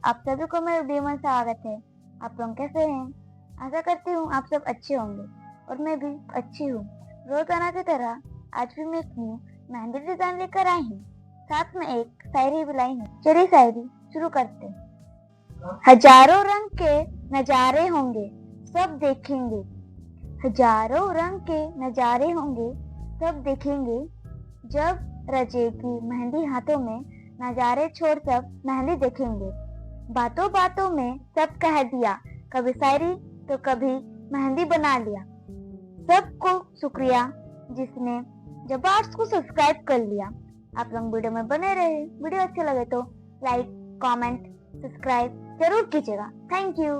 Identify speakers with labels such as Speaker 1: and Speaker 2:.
Speaker 1: आप सभी को मेरे वीडियो में स्वागत है। आप लोग कैसे हैं? आशा करती हूँ आप सब अच्छे होंगे और मैं भी अच्छी हूँ। रोजाना की तरह आज भी मैं एक न्यू मेहंदी डिजाइन लेकर आई हूँ। साथ में एक शायरी भी लाई हूँ। चलिए शायरी शुरू करते हैं। हजारों रंग के नजारे होंगे सब देखेंगे, हजारों रंग के नजारे होंगे सब देखेंगे। जब रचेगी मेहंदी हाथों में, नजारे छोड़ सब मेहंदी देखेंगे। बातों बातों में सब कह दिया, कभी शायरी तो कभी मेहंदी बना लिया। सबको शुक्रिया जिसने जबार्ट को सब्सक्राइब कर लिया। आप लोग वीडियो में बने रहे। वीडियो अच्छे लगे तो लाइक, कमेंट, सब्सक्राइब जरूर कीजिएगा। Thank you.